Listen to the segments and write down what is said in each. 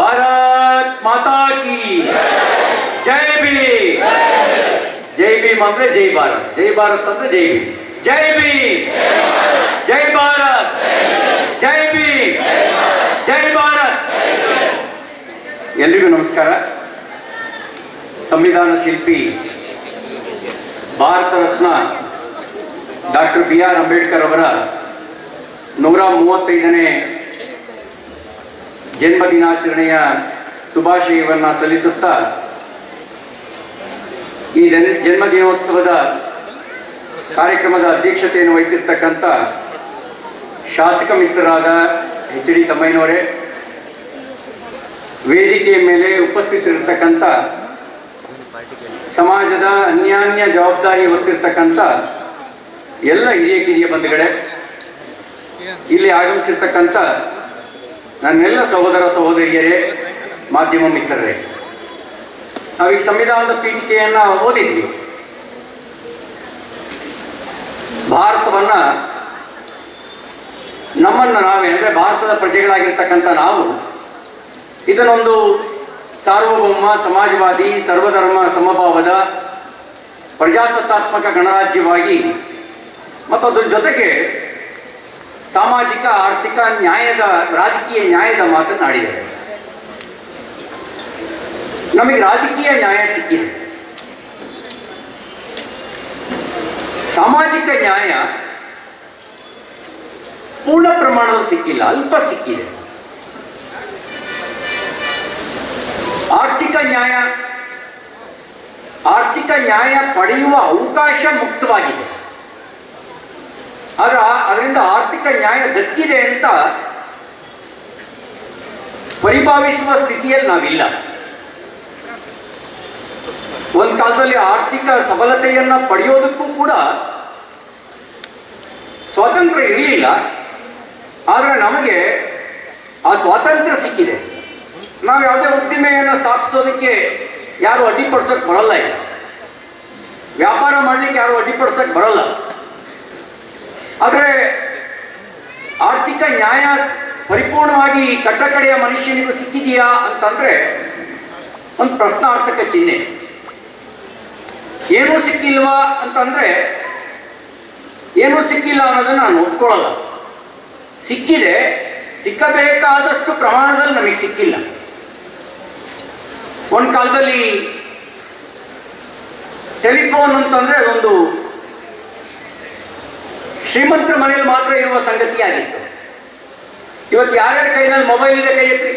ಭಾರತ್ ಮಾತಾ ಕಿ ಜೈ ಭೀಮ್. ಜೈ ಭೀಮ್ ಅಂದ್ರೆ ಜೈ ಭಾರತ್, ಜೈ ಭಾರತ್ ಅಂದ್ರೆ ಜೈ ಭೀಮ್. ಜೈ ಭೀಮ್, ಜೈ ಭಾರತ್, ಜೈ ಭೀಮ್, ಜೈ ಭಾರತ್. ಎಲ್ರಿಗೂ ನಮಸ್ಕಾರ. ಸಂವಿಧಾನ ಶಿಲ್ಪಿ ಭಾರತ ರತ್ನ ಡಾಕ್ಟರ್ BR ಅಂಬೇಡ್ಕರ್ ಅವರ 135ನೇ ಜನ್ಮ ದಿನಾಚರಣೆಯ ಶುಭಾಶಯವನ್ನು ಸಲ್ಲಿಸುತ್ತಾ, ಈ ಜನ್ಮ ದಿನೋತ್ಸವದ ಕಾರ್ಯಕ್ರಮದ ಅಧ್ಯಕ್ಷತೆಯನ್ನು ವಹಿಸಿರ್ತಕ್ಕಂಥ ಶಾಸಕ ಮಿತ್ರರಾದ HD ತಮ್ಮಯ್ಯನವರೇ, ವೇದಿಕೆಯ ಮೇಲೆ ಉಪಸ್ಥಿತರಿರ್ತಕ್ಕಂಥ ಸಮಾಜದ ಅನ್ಯಾನ್ಯ ಜವಾಬ್ದಾರಿ ಹೊತ್ತಿರ್ತಕ್ಕಂಥ ಎಲ್ಲ ಹಿರಿಯ ಬಂಧುಗಳೇ, ಇಲ್ಲಿ ಆಗಮಿಸಿರ್ತಕ್ಕಂಥ ನನ್ನೆಲ್ಲ ಸಹೋದರ ಸಹೋದರಿಯರೇ, ಮಾಧ್ಯಮ ಮಿತ್ರರೇ, ನಾವೀಗ ಸಂವಿಧಾನದ ಪೀಠಿಕೆಯನ್ನು ಓದಿದ್ವಿ. ಭಾರತವನ್ನ ನಮ್ಮನ್ನು ನಾವೇ ಅಂದರೆ ಭಾರತದ ಪ್ರಜೆಗಳಾಗಿರ್ತಕ್ಕಂಥ ನಾವು ಇದನ್ನೊಂದು ಸಾರ್ವಭೌಮ, ಸಮಾಜವಾದಿ, ಸರ್ವಧರ್ಮ ಸಮಭಾವದ ಪ್ರಜಾಸತ್ತಾತ್ಮಕ ಗಣರಾಜ್ಯವಾಗಿ ಮತ್ತು ಅದ್ರ ಜೊತೆಗೆ ಸಾಮಾಜಿಕ, ಆರ್ಥಿಕ ನ್ಯಾಯದ, ರಾಜಕೀಯ ನ್ಯಾಯದ ಮಾತನಾಡಿದ್ದಾರೆ. ನಮಗೆ ರಾಜಕೀಯ ನ್ಯಾಯ ಸಿಕ್ಕಿದೆ, ಸಾಮಾಜಿಕ ನ್ಯಾಯ ಪೂರ್ಣ ಪ್ರಮಾಣದಲ್ಲಿ ಸಿಕ್ಕಿಲ್ಲ, ಅಲ್ಪ ಸಿಕ್ಕಿದೆ. ಆರ್ಥಿಕ ನ್ಯಾಯ ಪಡೆಯುವ ಅವಕಾಶ ಮುಕ್ತವಾಗಿದೆ, ಆದ್ರೆ ಅದರಿಂದ ಆರ್ಥಿಕ ನ್ಯಾಯ ದಕ್ಕಿದೆ ಅಂತ ಪರಿಭಾವಿಸುವ ಸ್ಥಿತಿಯಲ್ಲಿ ನಾವಿಲ್ಲ. ಒಂದು ಕಾಲದಲ್ಲಿ ಆರ್ಥಿಕ ಸಬಲತೆಯನ್ನ ಪಡೆಯೋದಕ್ಕೂ ಕೂಡ ಸ್ವಾತಂತ್ರ್ಯ ಇರಲಿಲ್ಲ, ಆದರೆ ನಮಗೆ ಆ ಸ್ವಾತಂತ್ರ್ಯ ಸಿಕ್ಕಿದೆ. ನಾವು ಯಾವುದೇ ಉದ್ದಿಮೆಯನ್ನು ಸ್ಥಾಪಿಸೋದಕ್ಕೆ ಯಾರು ಅಡ್ಡಿಪಡಿಸೋಕೆ ಬರಲ್ಲ, ಇಲ್ಲ ವ್ಯಾಪಾರ ಮಾಡಲಿಕ್ಕೆ ಯಾರು ಅಡ್ಡಿಪಡಿಸೋಕೆ ಬರಲ್ಲ. ಆದರೆ ಆರ್ಥಿಕ ನ್ಯಾಯ ಪರಿಪೂರ್ಣವಾಗಿ ಕಟ್ಟಕಡೆಯ ಮನುಷ್ಯನಿಗೂ ಸಿಕ್ಕಿದೆಯಾ ಅಂತಂದ್ರೆ ಒಂದು ಪ್ರಶ್ನಾರ್ಥಕ ಚಿಹ್ನೆ. ಏನೂ ಸಿಕ್ಕಿಲ್ವಾ ಅಂತಂದ್ರೆ ಏನೂ ಸಿಕ್ಕಿಲ್ಲ ಅನ್ನೋದನ್ನು ನಾನು ಒಪ್ಕೊಳ್ಳಲ್ಲ. ಸಿಕ್ಕಿದೆ, ಸಿಕ್ಕಬೇಕಾದಷ್ಟು ಪ್ರಮಾಣದಲ್ಲಿ ನಮಗೆ ಸಿಕ್ಕಿಲ್ಲ. ಒಂದು ಕಾಲದಲ್ಲಿ ಟೆಲಿಫೋನ್ ಅಂತಂದ್ರೆ ಅದೊಂದು ಶ್ರೀಮಂತರ ಮನೆಯಲ್ಲಿ ಮಾತ್ರ ಇರುವ ಸಂಗತಿಯಾಗಿತ್ತು. ಇವತ್ತು ಯಾರ್ಯಾರ ಕೈನಲ್ಲಿ ಮೊಬೈಲ್ ಇದೆ ಕೈ ಎತ್ರಿ,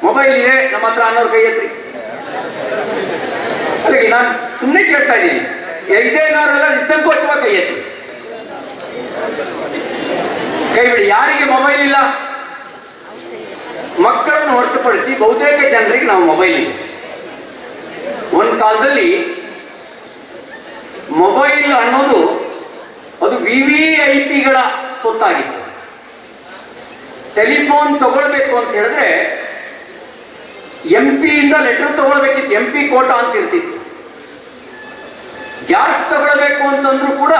ಮೊಬೈಲ್ ಇದೆ ನಮ್ಮ ಹತ್ರ ಅನ್ನೋರು ಕೈ ಎತ್ರಿ. ಅಲ್ಲಿಗೆ ನಾನು ಸುಮ್ಮನೆ ಕೇಳ್ತಾ ಇದ್ದೀನಿ, ಇದೇ ಅನ್ನೋರೆಲ್ಲ ನಿಸ್ಸಂಕೋಚವಾಗಿ ಕೈ ಎತ್ರಿ, ಕೈ ಬಿಡಿ. ಯಾರಿಗೆ ಮೊಬೈಲ್ ಇಲ್ಲ? ಮಕ್ಕಳನ್ನು ಹೊರತುಪಡಿಸಿ ಬಹುತೇಕ ಜನರಿಗೆ ನಾವು ಮೊಬೈಲ್ ಇದೆ. ಒಂದು ಕಾಲದಲ್ಲಿ ಮೊಬೈಲ್ ಅನ್ನೋದು ಅದು VVIPಗಳ ಸೊತ್ತಾಗಿತ್ತು. ಟೆಲಿಫೋನ್ ತಗೊಳ್ಬೇಕು ಅಂತ ಹೇಳಿದ್ರೆ MP ಇಂದ ಲೆಟರ್ ತಗೊಳ್ಬೇಕಿತ್ತು, MP ಕೋಟಾ ಅಂತ ಇರ್ತಿತ್ತು. ಗ್ಯಾಸ್ ತಗೊಳ್ಬೇಕು ಅಂತಂದ್ರೂ ಕೂಡ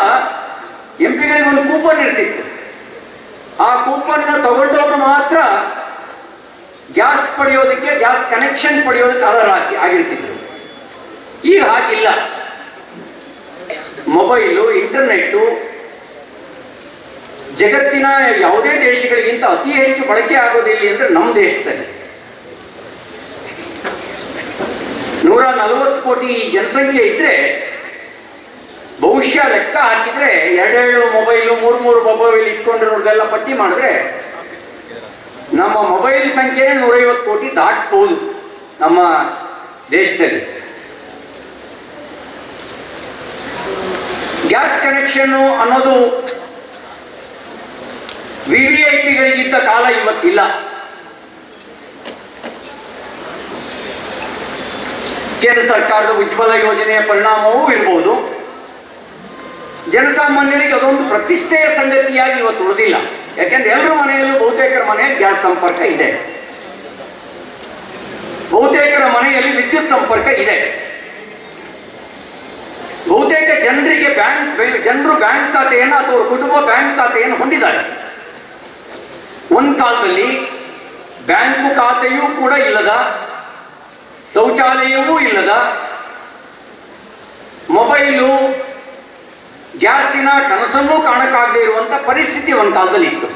MP ಗಳಿಗೆ ಒಂದು ಕೂಪನ್ ಇರ್ತಿತ್ತು. ಆ ಕೂಪನ್ ತಗೊಂಡವರು ಮಾತ್ರ ಗ್ಯಾಸ್ ಪಡೆಯೋದಕ್ಕೆ, ಗ್ಯಾಸ್ ಕನೆಕ್ಷನ್ ಪಡೆಯೋದಕ್ಕೆ ಅರ್ಹರಾಗಿ ಆಗಿರ್ತಿದ್ರು. ಈಗ ಹಾಗಿಲ್ಲ. ಮೊಬೈಲು, ಇಂಟರ್ನೆಟ್ಟು ಜಗತ್ತಿನ ಯಾವುದೇ ದೇಶಗಳಿಗಿಂತ ಅತಿ ಹೆಚ್ಚು ಬಳಕೆ ಆಗೋದಿಲ್ಲ ಅಂದ್ರೆ ನಮ್ಮ ದೇಶದಲ್ಲಿ. 140 ಕೋಟಿ ಜನಸಂಖ್ಯೆ ಇದ್ರೆ ಬಹುಶಃ ಲೆಕ್ಕ ಹಾಕಿದ್ರೆ 2 ಮೊಬೈಲು, 3 ಮೊಬೈಲ್ ಇಟ್ಕೊಂಡಿರೋರ್ಗೆಲ್ಲ ಪಟ್ಟಿ ಮಾಡಿದ್ರೆ ನಮ್ಮ ಮೊಬೈಲ್ ಸಂಖ್ಯೆನೇ 150 ಕೋಟಿ ದಾಟ್ಬೋದು ನಮ್ಮ ದೇಶದಲ್ಲಿ. ಗ್ಯಾಸ್ ಕನೆಕ್ಷನ್ ಅನ್ನೋದು VVIPಗಳಿಗಿದ್ದ ಕಾಲ ಇವತ್ತಿಲ್ಲ. ಕೇಂದ್ರ ಸರ್ಕಾರದ ಉಜ್ವಲ ಯೋಜನೆಯ ಪರಿಣಾಮವೂ ಇರಬಹುದು. ಜನಸಾಮಾನ್ಯರಿಗೆ ಅದೊಂದು ಪ್ರತಿಷ್ಠೆಯ ಸಂಗತಿಯಾಗಿ ಇವತ್ತು ಉಳಿದಿಲ್ಲ. ಯಾಕೆಂದ್ರೆ ಎಲ್ಲರ ಮನೆಯಲ್ಲೂ, ಬಹುತೇಕರ ಮನೆಯಲ್ಲಿ ಗ್ಯಾಸ್ ಸಂಪರ್ಕ ಇದೆ, ಬಹುತೇಕರ ಮನೆಯಲ್ಲಿ ವಿದ್ಯುತ್ ಸಂಪರ್ಕ ಇದೆ. ಬಹುತೇಕ ಜನರಿಗೆ ಜನರು ಬ್ಯಾಂಕ್ ಖಾತೆಯನ್ನು ಅಥವಾ ಕುಟುಂಬ ಬ್ಯಾಂಕ್ ಖಾತೆಯನ್ನು ಹೊಂದಿದ್ದಾರೆ. ಒಂದು ಕಾಲದಲ್ಲಿ ಬ್ಯಾಂಕು ಖಾತೆಯೂ ಕೂಡ ಇಲ್ಲದ, ಶೌಚಾಲಯವೂ ಇಲ್ಲದ, ಮೊಬೈಲು ಗ್ಯಾಸಿನ ಕನಸನ್ನೂ ಕಾಣಕ್ಕಾಗದೇ ಇರುವಂಥ ಪರಿಸ್ಥಿತಿ ಒಂದು ಕಾಲದಲ್ಲಿ ಇತ್ತು.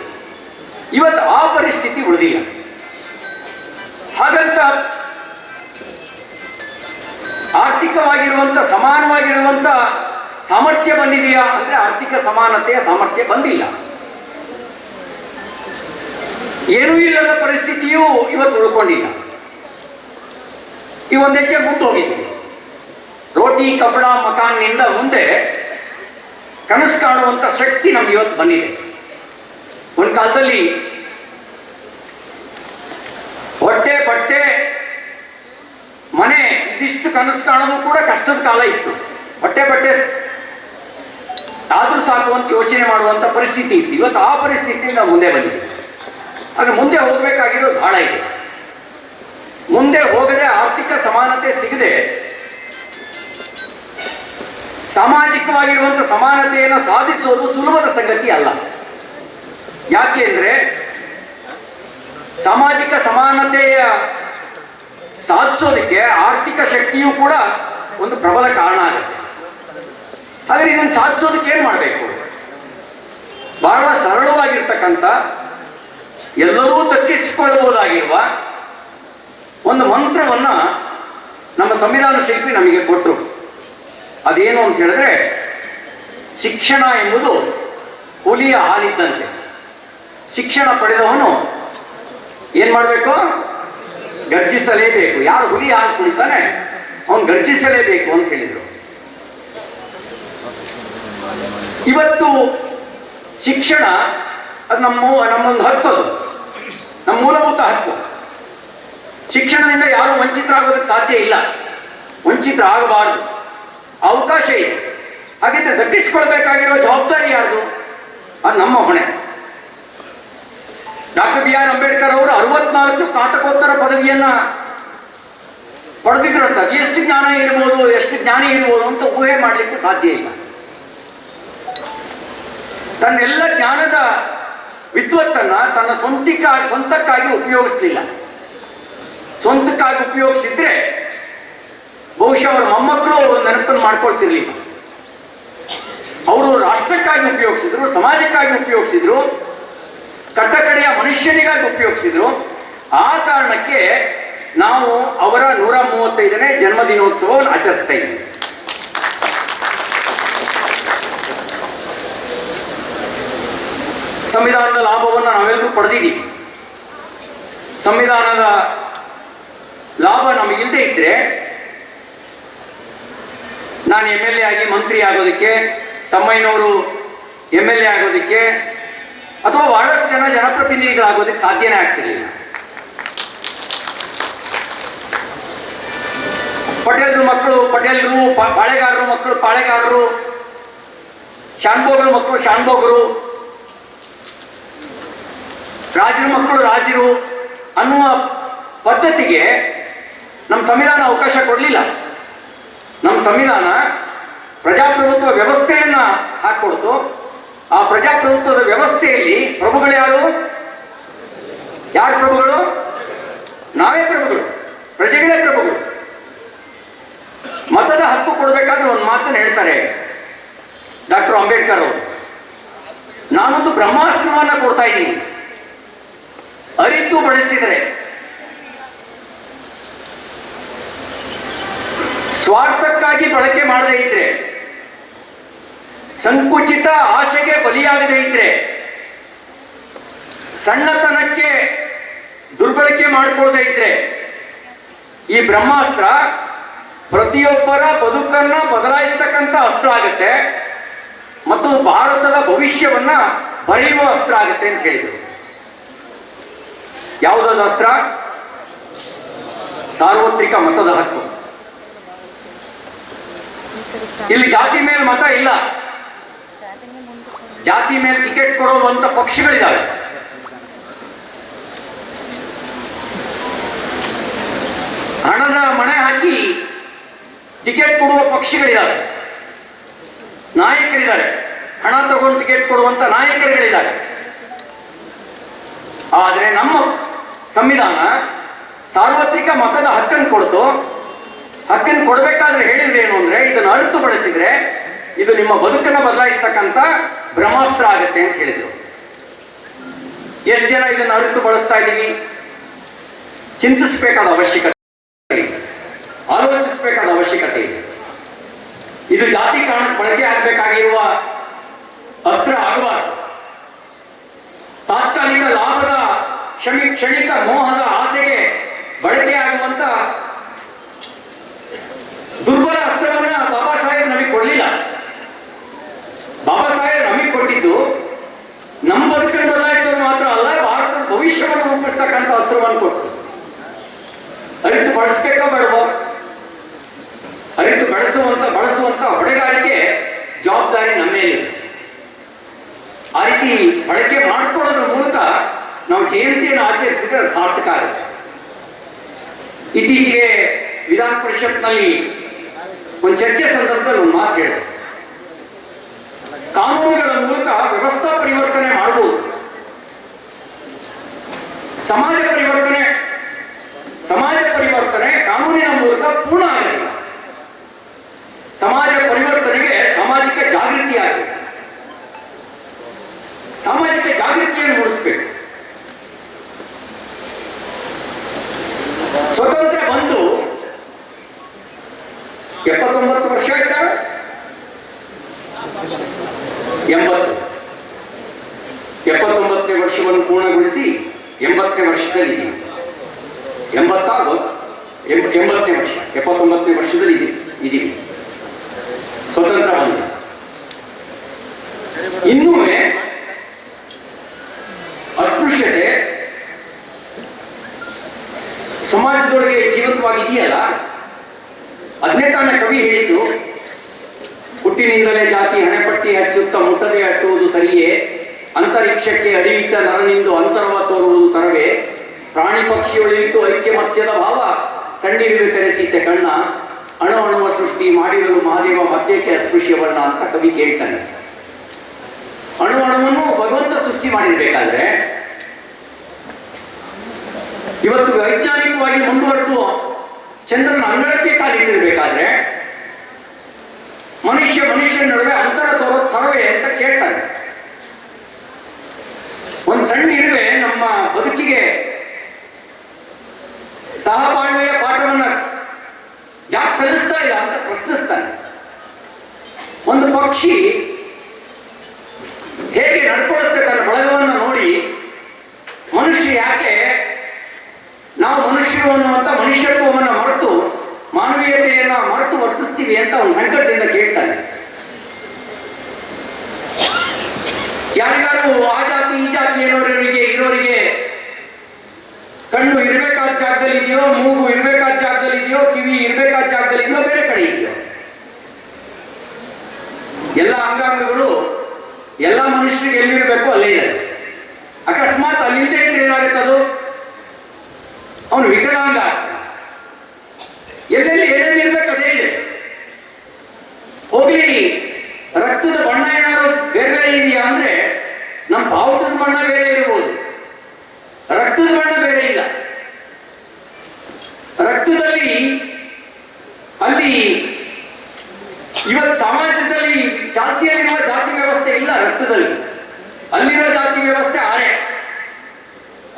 ಇವತ್ತು ಆ ಪರಿಸ್ಥಿತಿ ಉಳಿದಿಲ್ಲ. ಹಾಗಂತ ಆರ್ಥಿಕವಾಗಿರುವಂಥ ಸಮಾನವಾಗಿರುವಂಥ ಸಾಮರ್ಥ್ಯ ಬಂದಿದೆಯಾ ಅಂದರೆ ಆರ್ಥಿಕ ಸಮಾನತೆಯ ಸಾಮರ್ಥ್ಯ ಬಂದಿಲ್ಲ. ಏನೂ ಇಲ್ಲದ ಪರಿಸ್ಥಿತಿಯೂ ಇವತ್ತು ಉಳ್ಕೊಂಡಿಲ್ಲ. ಈ ಒಂದು ಹೆಜ್ಜೆ ಮುಂದೆ ಹೋಗಿದ್ದೀವಿ. ರೋಟಿ ಕಪಡ ಮಕಾನ್ನಿಂದ ಮುಂದೆ ಕನಸು ಕಾಣುವಂಥ ಶಕ್ತಿ ನಮ್ಗೆ ಇವತ್ತು ಬಂದಿದೆ. ಒಂದು ಕಾಲದಲ್ಲಿ ಹೊಟ್ಟೆ ಬಟ್ಟೆ ಮನೆ ಇದಿಷ್ಟು ಕನಸು ಕಾಣೋದು ಕೂಡ ಕಷ್ಟದ ಕಾಲ ಇತ್ತು. ಹೊಟ್ಟೆ ಬಟ್ಟೆ ಆದರೂ ಸಾಕು ಅಂತ ಯೋಚನೆ ಮಾಡುವಂಥ ಪರಿಸ್ಥಿತಿ ಇತ್ತು. ಇವತ್ತು ಆ ಪರಿಸ್ಥಿತಿಯಿಂದ ಮುಂದೆ ಬಂದಿದೆ. ಆದರೆ ಮುಂದೆ ಹೋಗಬೇಕಾಗಿರೋದು ಬಹಳ ಇದೆ. ಮುಂದೆ ಹೋಗದೆ ಆರ್ಥಿಕ ಸಮಾನತೆ ಸಿಗದೆ ಸಾಮಾಜಿಕವಾಗಿರುವಂಥ ಸಮಾನತೆಯನ್ನು ಸಾಧಿಸೋದು ಸುಲಭದ ಸಂಗತಿ ಅಲ್ಲ. ಯಾಕೆ ಅಂದರೆ ಸಾಮಾಜಿಕ ಸಮಾನತೆಯ ಸಾಧಿಸೋದಕ್ಕೆ ಆರ್ಥಿಕ ಶಕ್ತಿಯೂ ಕೂಡ ಒಂದು ಪ್ರಬಲ ಕಾರಣ ಆಗುತ್ತೆ. ಆದರೆ ಇದನ್ನು ಸಾಧಿಸೋದಕ್ಕೆ ಏನು ಮಾಡಬೇಕು? ಬಹಳ ಸರಳವಾಗಿರ್ತಕ್ಕಂಥ ಎಲ್ಲರೂ ದಕ್ಕಿಸಿಕೊಳ್ಳಬಹುದಾಗಿರುವ ಒಂದು ಮಂತ್ರವನ್ನು ನಮ್ಮ ಸಂವಿಧಾನ ಶಿಲ್ಪಿ ನಮಗೆ ಕೊಟ್ಟರು. ಅದೇನು ಅಂತ ಹೇಳಿದ್ರೆ, ಶಿಕ್ಷಣ ಎಂಬುದು ಹುಲಿಯ ಹಾಲಿದ್ದಂತೆ. ಶಿಕ್ಷಣ ಪಡೆದವನು ಏನು ಮಾಡಬೇಕು? ಗರ್ಜಿಸಲೇಬೇಕು. ಯಾರು ಹುಲಿ ಹಾಲು ಕುಡಿತಾನೆ ಅವನು ಗರ್ಜಿಸಲೇಬೇಕು ಅಂತ ಹೇಳಿದರು. ಇವತ್ತು ಶಿಕ್ಷಣ ಅದು ನಮ್ಮೊಂದು ಹಕ್ಕು, ಅದು ನಮ್ಮ ಮೂಲಭೂತ ಹಕ್ಕು. ಶಿಕ್ಷಣದಿಂದ ಯಾರು ವಂಚಿತರಾಗೋದಕ್ಕೆ ಸಾಧ್ಯ ಇಲ್ಲ, ವಂಚಿತರಾಗಬಾರದು, ಅವಕಾಶ ಇದೆ. ಹಾಗಿದ್ರೆ ದಕ್ಕಿಸಿಕೊಳ್ಬೇಕಾಗಿರುವ ಜವಾಬ್ದಾರಿ ಯಾರ್ದು? ಅದು ನಮ್ಮ ಹೊಣೆ. ಡಾಕ್ಟರ್ ಬಿ ಆರ್ ಅಂಬೇಡ್ಕರ್ ಅವರು 64 ಸ್ನಾತಕೋತ್ತರ ಪದವಿಯನ್ನ ಪಡೆದಿದ್ರಂತ. ಎಷ್ಟು ಜ್ಞಾನ ಇರ್ಬೋದು, ಎಷ್ಟು ಜ್ಞಾನಿ ಇರ್ಬೋದು ಅಂತ ಊಹೆ ಮಾಡಲಿಕ್ಕೆ ಸಾಧ್ಯ ಇಲ್ಲ. ತನ್ನೆಲ್ಲ ಜ್ಞಾನದ ವಿದ್ವತ್ತನ್ನ ತನ್ನ ಸ್ವಂತಕ್ಕಾಗಿ ಉಪಯೋಗಿಸ್ಲಿಲ್ಲ. ಸ್ವಂತಕ್ಕಾಗಿ ಉಪಯೋಗಿಸಿದ್ರೆ ಬಹುಶಃ ಅವರ ಮೊಮ್ಮಕ್ಕಳು ಅವರು ನೆನಪನ್ನು ಮಾಡ್ಕೊಳ್ತಿರ್ಲಿಲ್ಲ. ಅವರು ರಾಷ್ಟ್ರಕ್ಕಾಗಿ ಉಪಯೋಗಿಸಿದ್ರು, ಸಮಾಜಕ್ಕಾಗಿ ಉಪಯೋಗಿಸಿದ್ರು, ಕಟ್ಟಕಡೆಯ ಮನುಷ್ಯನಿಗಾಗಿ ಉಪಯೋಗಿಸಿದ್ರು. ಆ ಕಾರಣಕ್ಕೆ ನಾವು ಅವರ 135ನೇ ಜನ್ಮದಿನೋತ್ಸವವನ್ನು ಆಚರಿಸ್ತಾ ಇದ್ದೀವಿ. ಸಂವಿಧಾನದ ಲಾಭವನ್ನು ನಾವೆಲ್ಲರೂ ಪಡೆದಿದ್ದೀವಿ. ಸಂವಿಧಾನದ ಲಾಭ ನಮಗಿಲ್ಲದೆ ಇದ್ರೆ ನಾನು MLA ಆಗಿ ಮಂತ್ರಿ ಆಗೋದಕ್ಕೆ, ತಮ್ಮಯ್ಯನವರು MLA ಆಗೋದಕ್ಕೆ, ಅಥವಾ ಬಹಳಷ್ಟು ಜನ ಜನಪ್ರತಿನಿಧಿಗಳಾಗೋದಕ್ಕೆ ಸಾಧ್ಯನೇ ಆಗ್ತಿರ್ಲಿಲ್ಲ. ಪಟೇಲ್ರ ಮಕ್ಕಳು ಪಟೇಲ್ರು, ಪಾಳೆಗಾರರು ಮಕ್ಕಳು ಪಾಳೆಗಾರರು, ಶಾನ್ಭೋಗರ ಮಕ್ಕಳು ಶಾನ್ಭೋಗರು, ರಾಜರ ಮಕ್ಕಳು ರಾಜರು ಅನ್ನುವ ಪದ್ಧತಿಗೆ ನಮ್ಮ ಸಂವಿಧಾನ ಅವಕಾಶ ಕೊಡಲಿಲ್ಲ. ನಮ್ಮ ಸಂವಿಧಾನ ಪ್ರಜಾಪ್ರಭುತ್ವ ವ್ಯವಸ್ಥೆಯನ್ನ ಹಾಕೊಡ್ತು. ಆ ಪ್ರಜಾಪ್ರಭುತ್ವದ ವ್ಯವಸ್ಥೆಯಲ್ಲಿ ಪ್ರಭುಗಳು ಯಾರು? ಪ್ರಭುಗಳು? ನಾವೇ ಪ್ರಭುಗಳು, ಪ್ರಜೆಗಳೇ ಪ್ರಭುಗಳು. ಮತದ ಹಕ್ಕು ಕೊಡಬೇಕಾದ್ರೆ ಒಂದು ಮಾತನ್ನು ಹೇಳ್ತಾರೆ ಡಾಕ್ಟರ್ ಅಂಬೇಡ್ಕರ್ ಅವರು. ನಾನೊಂದು ಬ್ರಹ್ಮಾಸ್ತ್ರವನ್ನ ಕೊಡ್ತಾ ಇದ್ದೀನಿ, ಅರಿತು ಬಳಸಿದರೆ, ಸ್ವಾರ್ಥಕ್ಕಾಗಿ ಬಳಕೆ ಮಾಡದೇ ಇದ್ರೆ, ಸಂಕುಚಿತ ಆಶೆಗೆ ಬಲಿಯಾಗದೇ ಇದ್ರೆ, ಸಣ್ಣತನಕ್ಕೆ ದುರ್ಬಳಕೆ ಮಾಡಿಕೊಳ್ಳದೆ ಇದ್ರೆ, ಈ ಬ್ರಹ್ಮಾಸ್ತ್ರ ಪ್ರತಿಯೊಬ್ಬರ ಬದುಕನ್ನ ಬದಲಾಯಿಸ್ತಕ್ಕಂಥ ಅಸ್ತ್ರ ಆಗುತ್ತೆ ಮತ್ತು ಭಾರತದ ಭವಿಷ್ಯವನ್ನ ಬರೆಯುವ ಅಸ್ತ್ರ ಆಗುತ್ತೆ ಅಂತ ಹೇಳಿದರು. ಯಾವುದಾದ ಅಸ್ತ್ರ? ಸಾರ್ವತ್ರಿಕ ಮತದ ಹಕ್ಕು. ಇಲ್ಲಿ ಜಾತಿ ಮೇಲೆ ಮತ ಇಲ್ಲ, ಜಾತಿ ಮೇಲೆ ಟಿಕೆಟ್ ಕೊಡುವಂತ ಪಕ್ಷಗಳಿದ್ದಾವೆ. ಹಣದ ಮಣೆ ಹಾಕಿ ಟಿಕೆಟ್ ಕೊಡುವ ಪಕ್ಷಗಳಿದ್ದಾವೆ, ನಾಯಕರಿದ್ದಾರೆ, ಹಣ ತಗೊಂಡು ಟಿಕೆಟ್ ಕೊಡುವಂತ ನಾಯಕರುಗಳಿದ್ದಾರೆ. ಆದರೆ ನಮ್ಮ ಸಂವಿಧಾನ ಸಾರ್ವತ್ರಿಕ ಮತದ ಹಕ್ಕನ್ನು ಕೊಡ್ತು. ಹಕ್ಕನ್ನು ಕೊಡಬೇಕಾದ್ರೆ ಹೇಳಿದ್ರೆ ಏನು ಅಂದ್ರೆ, ಇದನ್ನು ಅರಿತು ಬಳಸಿದ್ರೆ ಇದು ನಿಮ್ಮ ಬದುಕನ್ನು ಬದಲಾಯಿಸ್ತಕ್ಕಂಥ ಬ್ರಹ್ಮಾಸ್ತ್ರ ಆಗುತ್ತೆ ಅಂತ ಹೇಳಿದ್ರು. ಎಷ್ಟು ಜನ ಇದನ್ನು ಅರಿತು ಬಳಸ್ತಾ ಇದ್ದೀವಿ? ಚಿಂತಿಸಬೇಕಾದ ಅವಶ್ಯಕತೆ ಇದೆ, ಆಲೋಚಿಸಬೇಕಾದ ಅವಶ್ಯಕತೆ ಇದೆ. ಇದು ಜಾತಿ ಕಾರಣಕ್ಕೆ ಬಳಕೆ ಆಗಬೇಕಾಗಿರುವ ಅಸ್ತ್ರ ಆಗಬಾರದು. ತಾತ್ಕಾಲಿಕ ಲಾಭದ ಕ್ಷಣಿಕ ಮೋಹದ ಆಸೆಗೆ ಬಳಕೆಯಾಗುವಂತ ದುರ್ಬಲ ಅಸ್ತ್ರವನ್ನ ಬಾಬಾ ಸಾಹೇಬ್ ನಮಗೆ ಕೊಡಲಿಲ್ಲ. ಬಾಬಾ ಸಾಹೇಬ್ ನಮಗೆ ಕೊಟ್ಟಿದ್ದು ನಮ್ಮ ಬದುಕನ್ನು ಬದಲಾಯಿಸೋದು ಮಾತ್ರ ಅಲ್ಲ, ಭಾರತದ ಭವಿಷ್ಯವನ್ನು ರೂಪಿಸ್ತಕ್ಕಂಥ ಅಸ್ತ್ರವನ್ನು ಕೊಟ್ಟು ಅರಿತು ಬಳಸಬೇಕಾ ಬೇಡವೋ? ಅರಿತು ಬಳಸುವಂತ ಹೊಣೆಗಾರಿಕೆ ಜವಾಬ್ದಾರಿ ನಮ್ಮ ಮೇಲೆ. ಆ ರೀತಿ ಬಳಕೆ ಮಾಡಿಕೊಳ್ಳೋದ್ರ ಮೂಲಕ ನಾವು ಜಯಂತಿಯನ್ನು ಆಚರಿಸಿದ್ರೆ ಅದು ಸಾರ್ಥಕ ಆಗುತ್ತೆ. ಇತ್ತೀಚೆಗೆ ವಿಧಾನ ಪರಿಷತ್ನಲ್ಲಿ ಒಂದು ಚರ್ಚೆ ಸಂದರ್ಭದಲ್ಲಿ ಒಂದು ಮಾತು ಹೇಳಿದೆ, ಕಾನೂನುಗಳ ಮೂಲಕ ವ್ಯವಸ್ಥಾ ಪರಿವರ್ತನೆ ಮಾಡಬಹುದು, ಸಮಾಜ ಪರಿವರ್ತನೆ ಕಾನೂನಿನ ಮೂಲಕ ಪೂರ್ಣ ಆಗಲಿಲ್ಲ. ಸಮಾಜ ಪರಿವರ್ತನೆಗೆ ಸಾಮಾಜಿಕ ಜಾಗೃತಿ ಆಗಬೇಕು, ಸಾಮಾಜಿಕ ಜಾಗೃತಿಯನ್ನು ಮೂಡಿಸಬೇಕು. ಸ್ವತಂತ್ರ ಬಂದು 79 ವರ್ಷ ಆಯ್ತಾ? 79ನೇ ವರ್ಷವನ್ನು ಪೂರ್ಣಗೊಳಿಸಿ 80ನೇ ವರ್ಷದಲ್ಲಿ 80ನೇ ವರ್ಷ 79ನೇ ವರ್ಷದಲ್ಲಿ ಇದೀವಿ. ಸ್ವತಂತ್ರ ಬಂದ ಇನ್ನೂ ಅಸ್ಪೃಶ್ಯತೆ ಸಮಾಜದೊಳಗೆ ಜೀವಂತವಾಗಿದೆಯಲ್ಲ. ಅದನ್ನೇ ತಾನೇ ಕವಿ ಹೇಳಿದ್ದು, ಹುಟ್ಟಿನಿಂದಲೇ ಜಾತಿ ಹಣೆಪಟ್ಟಿ ಹಚ್ಚುತ್ತಾ ಮುಟ್ಟದೆ ಹಟ್ಟುವುದು ಸರಿಯೇ, ಅಂತರಿಕ್ಷಕ್ಕೆ ಅಡಿಯಿಟ್ಟ ನರನಿಂದು ಅಂತರವ ತೋರುವುದು ತರವೇ, ಪ್ರಾಣಿ ಪಕ್ಷಿಯೊಳಿತು ಐಕ್ಯಮತ್ಯದ ಭಾವ ಸಣ್ಣಿರುವೆ ತೆರೆಸೀತೆ ಕಣ್ಣ, ಅಣು ಅಣುವ ಸೃಷ್ಟಿ ಮಾಡಿರಲು ಮಹಾದೇವ ಮತ್ತೇಕೆ ಅಸ್ಪೃಶ್ಯವರ್ಣ ಅಂತ ಕವಿ ಕೇಳ್ತಾನೆ. ಅಣು ಅಣುವನ್ನು ಭಗವಂತ ಸೃಷ್ಟಿ ಮಾಡಿರ್ಬೇಕಾದ್ರೆ, ಇವತ್ತು ವೈಜ್ಞಾನಿಕವಾಗಿ ಮುಂದುವರೆದು ಚಂದ್ರನ ಅಂಗಳಕ್ಕೆ ಕಾಲಿಟ್ಟಿರ್ಬೇಕಾದ್ರೆ ಮನುಷ್ಯನ ನಡುವೆ ಅಂತರ ತೋರೋದು ತರವೇ ಅಂತ ಕೇಳ್ತಾನೆ. ಒಂದು ಸಣ್ಣ ಇರುವೆ ನಮ್ಮ ಬದುಕಿಗೆ ಸಹಬಾಳ್ವೆಯ ಪಾಠವನ್ನ ಯಾಕೆ ಕಲಿಸ್ತಾ ಇಲ್ಲ ಅಂತ ಪ್ರಶ್ನಿಸ್ತಾನೆ. ಒಂದು ಪಕ್ಷಿ ಹೇಗೆ ನಡ್ಕೊಳ್ಳುತ್ತೆ ತನ್ನ ಬಳಗವನ್ನು ನೋಡಿ, ಮನುಷ್ಯ ಯಾಕೆ ನಾವು ಮನುಷ್ಯರು ಅನ್ನುವಂಥ ಮನುಷ್ಯತ್ವವನ್ನು ಮರೆತು ಮಾನವೀಯತೆಯನ್ನ ಮರೆತು ವರ್ತಿಸ್ತೀವಿ ಅಂತ ಅವನು ಸಂಕಟದಿಂದ ಕೇಳ್ತಾನೆ. ಯಾರಿಗಾರು ಆ ಜಾತಿ ಈ ಜಾತಿ ಇರೋರಿಗೆ ಕಣ್ಣು ಇರಬೇಕಾದ ಜಾಗದಲ್ಲಿ ಇದೆಯೋ, ಮೂಗು ಇರಬೇಕಾದ ಜಾಗದಲ್ಲಿ ಇದೆಯೋ, ಕಿವಿ ಇರಬೇಕಾದ ಜಾಗದಲ್ಲಿ ಇದೆಯೋ, ಬೇರೆ ಕಡೆ ಇದೆಯೋ? ಎಲ್ಲ ಅಂಗಾಂಗಗಳು ಎಲ್ಲ ಮನುಷ್ಯರಿಗೆ ಎಲ್ಲಿರಬೇಕು ಅಲ್ಲೇ ಇದೆ. ಅಕಸ್ಮಾತ್ ಅಲ್ಲಿಲ್ಲದೆ ಇದ್ರೆ ಏನಾಗುತ್ತೆ? ಅದು ಅವನು ವಿಕಲಾಂಗ. ಎಲ್ಲೆಲ್ಲಿ ಏನೇನು ಇರ್ಬೇಕು ಅದೇ ಇದೆ. ಹೋಗ್ಲಿ, ರಕ್ತದ ಬಣ್ಣ ಏನಾದ್ರು ಬೇರೆ ಬೇರೆ ಇದೆಯಾ ಅಂದ್ರೆ ನಮ್ಮ ಬಾವುಟದ ಬಣ್ಣ ಬೇರೆ ಇರ್ಬೋದು, ರಕ್ತದ ಬಣ್ಣ ಬೇರೆ ಇಲ್ಲ. ರಕ್ತದಲ್ಲಿ ಅಲ್ಲಿ ಇವತ್ತು ಸಮಾಜದಲ್ಲಿ ಜಾತಿಯಲ್ಲಿರುವ ಜಾತಿ ವ್ಯವಸ್ಥೆ ಇಲ್ಲ. ರಕ್ತದಲ್ಲಿ ಅಲ್ಲಿರೋ ಜಾತಿ ವ್ಯವಸ್ಥೆ ಆರೆ.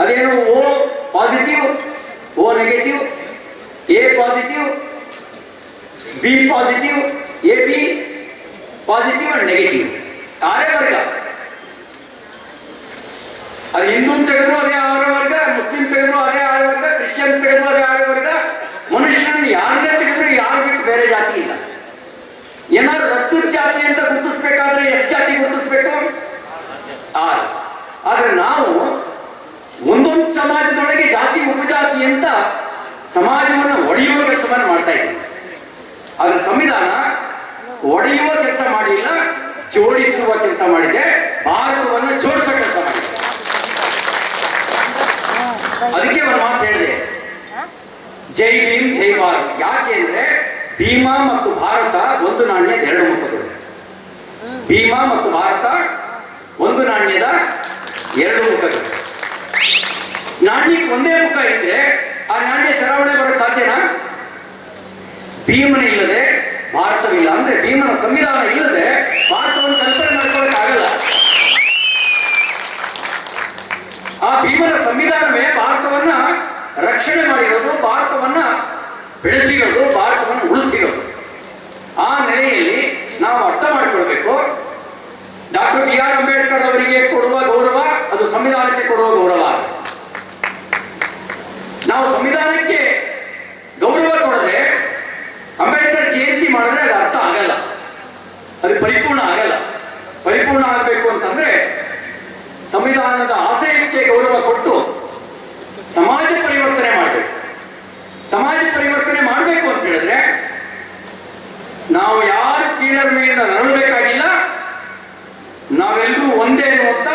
ಅದೇನು O positive, O negative, A positive, B positive, A B positive and negative, ಆರೇ ವರ್ಗ. ಅದು ಹಿಂದೂ ತೆಗೆದ್ರು ಅದೇ ಆರೇ ವರ್ಗ, ಮುಸ್ಲಿಂ ತೆಗೆದ್ರು ಅದೇ ಆರೇ ವರ್ಗ, ಕ್ರಿಶ್ಚಿಯನ್ ತೆಗೆದ್ರು ಅದೇ ಆರೇ ವರ್ಗ. ಮನುಷ್ಯರನ್ನು ಯಾರನ್ನೇ ತೆಗೆದ್ರು ಯಾರು ಬಿಟ್ಟು ಬೇರೆ ಜಾತಿ ಇಲ್ಲ. ಏನಾದ್ರು ರಕ್ತದ ಜಾತಿ ಅಂತ ಗುರುತಿಸ್ಬೇಕಾದ್ರೆ ಎಷ್ಟು ಜಾತಿ ಗುರುತಿಸ್ಬೇಕು? 6. ಆದ್ರೆ ನಾವು ಒಂದೊಂದು ಸಮಾಜದೊಳಗೆ ಜಾತಿ ಉಪಜಾತಿ ಅಂತ ಸಮಾಜವನ್ನು ಒಡೆಯುವ ಕೆಲಸವನ್ನು ಮಾಡ್ತಾ ಇದ್ದೀವಿ. ಆದ್ರೆ ಸಂವಿಧಾನ ಒಡೆಯುವ ಕೆಲಸ ಮಾಡಿಲ್ಲ, ಜೋಡಿಸುವ ಕೆಲಸ ಮಾಡಿದೆ. ಭಾರತವನ್ನು ಜೋಡಿಸುವ ಕೆಲಸ ಮಾಡಿದೆ. ಅದಕ್ಕೆ ಒಂದು ಮಾತು ಹೇಳಿದೆ, ಜೈ ಭೀಮ್ ಜೈ ಭಾರತ್. ಯಾಕೆ ಅಂದ್ರೆ ಭೀಮಾ ಮತ್ತು ಭಾರತ ಒಂದು ನಾಣ್ಯದ 2 ಮುಖಗಳು. ಭೀಮಾ ಮತ್ತು ಭಾರತ ಒಂದು ನಾಣ್ಯದ 2 ಮುಖಗಳು. ನಾಣ್ಯಕ್ಕೆ ಒಂದೇ ಮುಖ ಇದ್ರೆ ಆ ನಾಣ್ಯ ಚಲಾವಣೆ ಬರೋಕ್ಕೆ ಸಾಧ್ಯನಾ? ಭೀಮನ ಇಲ್ಲದೆ ಭಾರತವಿಲ್ಲ. ಅಂದ್ರೆ ಭೀಮನ ಸಂವಿಧಾನ ಇಲ್ಲದೆ ಭಾರತವನ್ನು ಕಲ್ಪನೆ ಮಾಡ್ಕೊಳ್ಳೋಕ್ಕಾಗಲ್ಲ. ಆ ಭೀಮನ ಸಂವಿಧಾನವೇ ಭಾರತವನ್ನ ರಕ್ಷಣೆ ಮಾಡಿರೋದು, ಭಾರತವನ್ನ ಬೆಳೆಸಿರೋದು, ಭಾರತವನ್ನು ಉಳಿಸಿರೋದು. ಆ ನೆಲೆಯಲ್ಲಿ ನಾವು ಅರ್ಥ ಮಾಡಿಕೊಳ್ಬೇಕು, ಡಾಕ್ಟರ್ BR ಅಂಬೇಡ್ಕರ್ ಅವರಿಗೆ ಕೊಡುವ ಗೌರವ ಅದು ಸಂವಿಧಾನಕ್ಕೆ ಕೊಡುವ ಗೌರವ. ನಾವು ಸಂವಿಧಾನಕ್ಕೆ ಗೌರವ ಕೊಡದೆ ಅಂಬೇಡ್ಕರ್ ಜಯಂತಿ ಮಾಡಿದ್ರೆ ಅದು ಅರ್ಥ ಆಗಲ್ಲ, ಅದು ಪರಿಪೂರ್ಣ ಆಗಲ್ಲ. ಪರಿಪೂರ್ಣ ಆಗಬೇಕು ಅಂತಂದ್ರೆ ಸಂವಿಧಾನದ ಆಶಯಕ್ಕೆ ಗೌರವ ಕೊಟ್ಟು ಸಮಾಜ ಪರಿವರ್ತನೆ ಮಾಡಬೇಕು. ಸಮಾಜ ಪರಿವರ್ತನೆ ಮಾಡಬೇಕು ಅಂತ ಹೇಳಿದ್ರೆ ನಾವು ಯಾರು ಕೀಳರಿಮೆಯಿಂದ ನರಳಬೇಕಾಗಿಲ್ಲ, ನಾವೆಲ್ಲರೂ ಒಂದೇ ಅನ್ನುವಂತ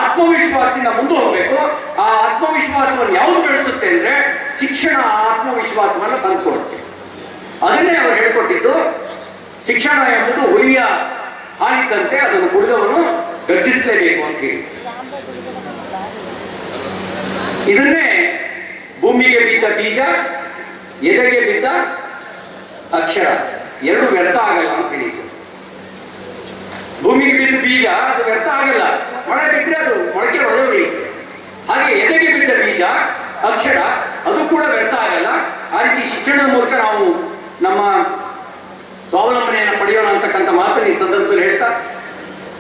ಆತ್ಮವಿಶ್ವಾಸದಿಂದ ಮುಂದೆ ಹೋಗ್ಬೇಕು. ಆ ಆತ್ಮವಿಶ್ವಾಸವನ್ನು ಯಾವುದು ಬೆಳೆಸುತ್ತೆ ಅಂದ್ರೆ ಶಿಕ್ಷಣ ಆ ಆತ್ಮವಿಶ್ವಾಸವನ್ನು ತಂದುಕೊಡುತ್ತೆ. ಅದನ್ನೇ ಅವರು ಹೇಳ್ಕೊಟ್ಟಿದ್ದು, ಶಿಕ್ಷಣ ಎಂಬುದು ಹುಲಿಯ ಹಾಲಿದ್ದಂತೆ, ಅದನ್ನು ಕುಡಿದವನು ಗರ್ಜಿಸಲೇಬೇಕು ಅಂತ ಹೇಳಿ. ಇದನ್ನೇ ಭೂಮಿಗೆ ಬಿದ್ದ ಬೀಜ, ಎದೆಗೆ ಬಿದ್ದ ಅಕ್ಷರ ಎರಡು ವ್ಯರ್ಥ ಆಗಲ್ಲ ಅಂತ ಹೇಳಿದ್ರು. ಭೂಮಿಗೆ ಬಿದ್ದ ಬೀಜ ಅದು ವ್ಯರ್ಥ ಆಗಲ್ಲ, ಮಳೆ ಬಿದ್ದರೆ ಅದು ಮೊಳಕೆ ಹೊಡೆಯುತ್ತೆ. ಹಾಗೆ ಎದೆಗೆ ಬಿದ್ದ ಬೀಜ ಅಕ್ಷರ ಅದು ಕೂಡ ವ್ಯರ್ಥ ಆಗಲ್ಲ. ಆ ರೀತಿ ಶಿಕ್ಷಣದ ಮೂಲಕ ನಾವು ನಮ್ಮ ಸ್ವಾವಲಂಬನೆಯನ್ನು ಪಡೆಯೋಣ ಅಂತಕ್ಕಂಥ ಮಾತನ್ನು ಈ ಸಂದರ್ಭದಲ್ಲಿ ಹೇಳ್ತಾ,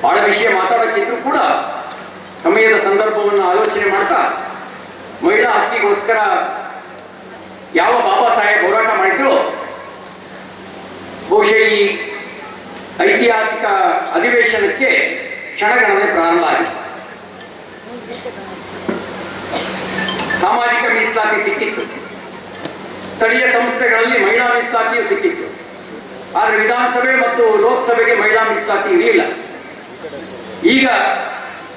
ಬಹಳ ವಿಷಯ ಮಾತಾಡೋಕ್ಕಿದ್ರು ಕೂಡ ಸಮಯದ ಸಂದರ್ಭವನ್ನು ಆಲೋಚನೆ ಮಾಡ್ತಾ, ಮಹಿಳಾ ಹಕ್ಕಿಗೋಸ್ಕರ ಯಾವ ಬಾಬಾ ಸಾಹೇಬ್ ಹೋರಾಟ ಮಾಡಿದ್ರು, ಬಹುಶಃ ಈ ಐತಿಹಾಸಿಕ ಅಧಿವೇಶನಕ್ಕೆ ಕ್ಷಣಗಣನೆ ಪ್ರಾರಂಭ ಆಗಿದೆ. ಸಾಮಾಜಿಕ ಮೀಸಲಾತಿ ಸಿಕ್ಕಿತ್ತು, ಸ್ಥಳೀಯ ಸಂಸ್ಥೆಗಳಲ್ಲಿ ಮಹಿಳಾ ಮೀಸಲಾತಿಯೂ ಸಿಕ್ಕಿತ್ತು. ಆದರೆ ವಿಧಾನಸಭೆ ಮತ್ತು ಲೋಕಸಭೆಗೆ ಮಹಿಳಾ ಮೀಸಲಾತಿ ಇರಲಿಲ್ಲ. ಈಗ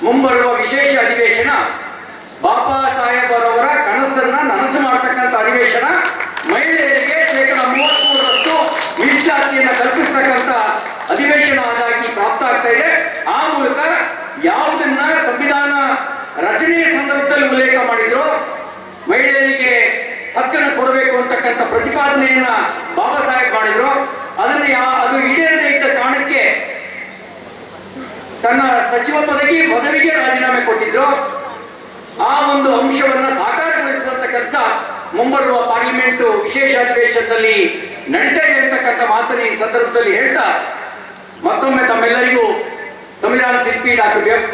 ಮುಂಬರುವ ವಿಶೇಷ ಅಧಿವೇಶನ ಬಾಬಾ ಸಾಹೇಬ್ ಅವರ ಕನಸನ್ನ ನನಸು ಮಾಡತಕ್ಕಂಥ ಅಧಿವೇಶನ. ಮಹಿಳೆಯರಿಗೆ 33% ಮೀಸಲಾತಿಯನ್ನು ಕಲ್ಪಿಸ್ತಕ್ಕಂಥ ಅಧಿವೇಶನ ಆದಾಗಿ ಪ್ರಾಪ್ತ ಆಗ್ತಾ ಇದೆ. ಆ ಮೂಲಕ ಯಾವುದನ್ನ ಸಂವಿಧಾನ ರಚನೆಯ ಸಂದರ್ಭದಲ್ಲಿ ಉಲ್ಲೇಖ ಮಾಡಿದ್ರು, ಮಹಿಳೆಯರಿಗೆ ಹಕ್ಕನ್ನು ಕೊಡಬೇಕು ಅಂತಕ್ಕಂಥ ಪ್ರತಿಪಾದನೆಯನ್ನ ಬಾಬಾ ಸಾಹೇಬ್ ಮಾಡಿದ್ರು, ಅದು ಈಡೇರದೇ ಇದ್ದ ಕಾರಣಕ್ಕೆ ತನ್ನ ಸಚಿವ ಪದವಿಗೆ ರಾಜೀನಾಮೆ ಕೊಟ್ಟಿದ್ರು. ಆ ಒಂದು ಅಂಶವನ್ನ ಸಾಕಾರಗೊಳಿಸುವಂತ ಕೆಲಸ ಮುಂಬರುವ ಪಾರ್ಲಿಮೆಂಟ್ ವಿಶೇಷ ಅಧಿವೇಶನದಲ್ಲಿ ನಡೀತಾ ಇದೆ ಅಂತಕ್ಕಂಥ ಮಾತನ್ನು ಈ ಸಂದರ್ಭದಲ್ಲಿ ಹೇಳ್ತಾ, ಮತ್ತೊಮ್ಮೆ ತಮ್ಮೆಲ್ಲರಿಗೂ ಸಂವಿಧಾನ ಶಿಲ್ಪಿ ಡಾಕ್ಟರ್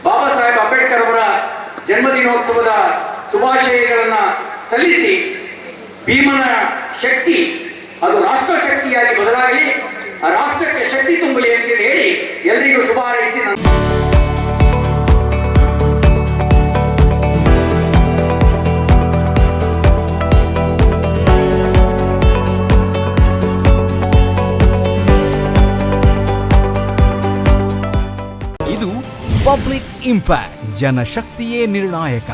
ಬಾಬಾ ಸಾಹೇಬ್ ಅಂಬೇಡ್ಕರ್ ಅವರ ಜನ್ಮದಿನೋತ್ಸವದ ಶುಭಾಶಯಗಳನ್ನ ಸಲ್ಲಿಸಿ, ಭೀಮನ ಶಕ್ತಿ ಅದು ರಾಷ್ಟ್ರ ಶಕ್ತಿಯಾಗಿ ಬದಲಾಗಲಿ, ಆ ರಾಷ್ಟ್ರಕ್ಕೆ ಶಕ್ತಿ ತುಂಬಲಿ ಅಂತ ಹೇಳಿ ಎಲ್ಲರಿಗೂ ಶುಭ ಹಾರೈಸಿ ಇದು ಪಬ್ಲಿಕ್ ಇಂಪ್ಯಾಕ್ಟ್, ಜನಶಕ್ತಿಯೇ ನಿರ್ಣಾಯಕ.